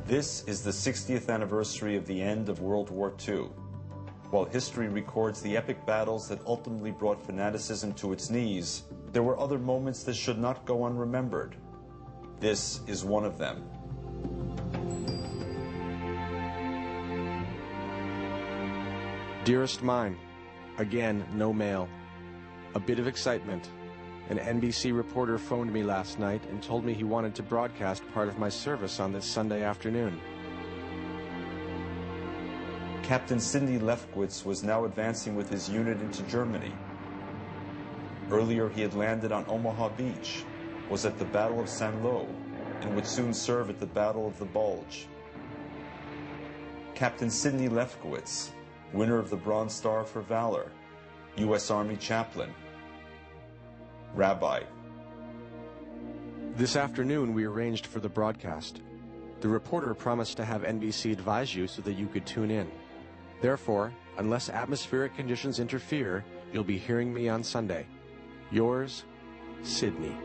This is the 60th anniversary of the end of World War II. While history records the epic battles that ultimately brought fanaticism to its knees, there were other moments that should not go unremembered. This is one of them. Dearest mine, again, no mail. A bit of excitement. An NBC reporter phoned me last night and told me he wanted to broadcast part of my service on this Sunday afternoon. Captain Sidney Lefkowitz was now advancing with his unit into Germany. Earlier he had landed on Omaha Beach, was at the Battle of Saint-Lô, and would soon serve at the Battle of the Bulge. Captain Sidney Lefkowitz, winner of the Bronze Star for Valor, U.S. Army chaplain. Rabbi. This afternoon we arranged for the broadcast. The reporter promised to have NBC advise you so that you could tune in. Therefore, unless atmospheric conditions interfere, you'll be hearing me on Sunday. Yours, Sidney.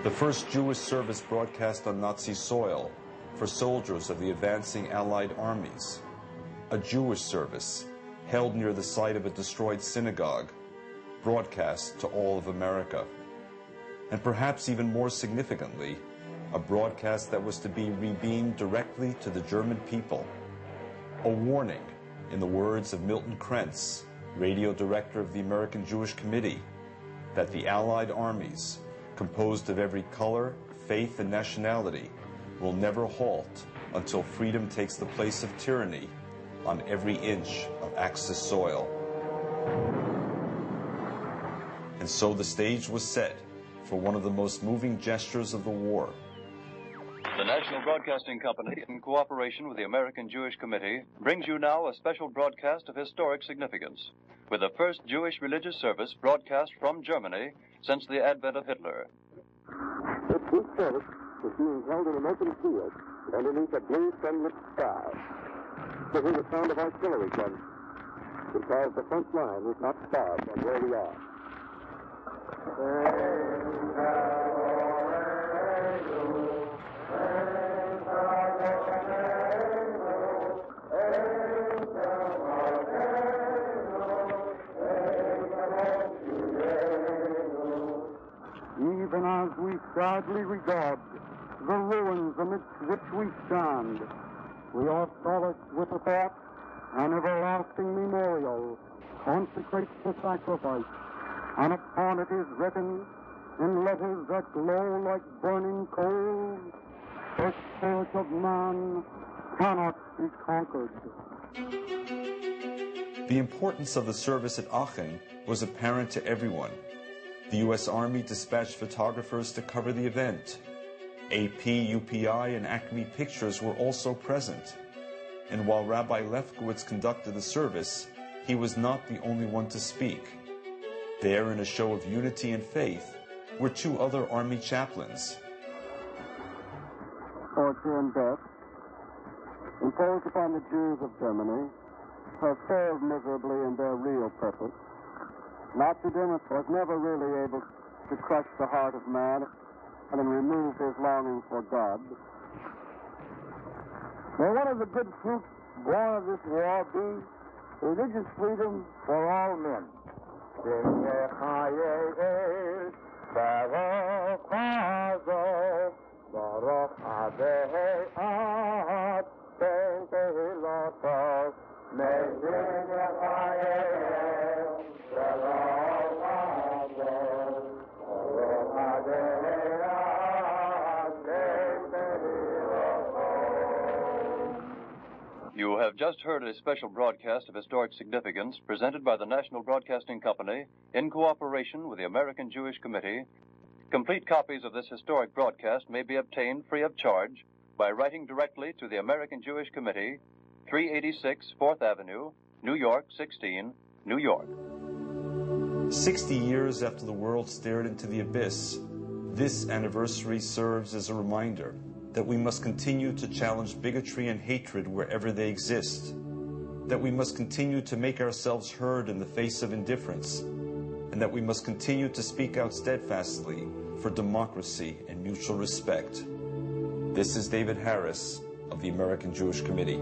The first Jewish service broadcast on Nazi soil for soldiers of the advancing Allied armies. A Jewish service held near the site of a destroyed synagogue, broadcast to all of America. And perhaps even more significantly, a broadcast that was to be rebeamed directly to the German people. A warning, in the words of Milton Krentz, radio director of the American Jewish Committee, that the Allied armies, composed of every color, faith, and nationality, will never halt until freedom takes the place of tyranny on every inch of Axis soil. And so the stage was set for one of the most moving gestures of the war. The National Broadcasting Company, in cooperation with the American Jewish Committee, brings you now a special broadcast of historic significance, with the first Jewish religious service broadcast from Germany since the advent of Hitler. This service is being held in an open field underneath a blue sunlit sky. To hear the sound of artillery guns, because the front line is not far from where we are. Even as we sadly regard the ruins amidst which we stand, we are solaced with the thought an everlasting memorial consecrates the sacrifice, and upon it is written in letters that glow like burning coals, the spirit of man cannot be conquered. The importance of the service at Aachen was apparent to everyone. The U.S. Army dispatched photographers to cover the event. AP, UPI, and Acme Pictures were also present. And while Rabbi Lefkowitz conducted the service, he was not the only one to speak. There, in a show of unity and faith, were two other Army chaplains. Torture and death, imposed upon the Jews of Germany, have failed miserably in their real purpose. Nazism was never really able to crush the heart of man and then remove his longing for God. May one of the good fruits born of this war be religious freedom for all men. You have just heard a special broadcast of historic significance presented by the National Broadcasting Company in cooperation with the American Jewish Committee. Complete copies of this historic broadcast may be obtained free of charge by writing directly to the American Jewish Committee, 386 4th Avenue, New York, 16, New York. 60 years after the world stared into the abyss, this anniversary serves as a reminder that we must continue to challenge bigotry and hatred wherever they exist, that we must continue to make ourselves heard in the face of indifference, and that we must continue to speak out steadfastly for democracy and mutual respect. This is David Harris of the American Jewish Committee.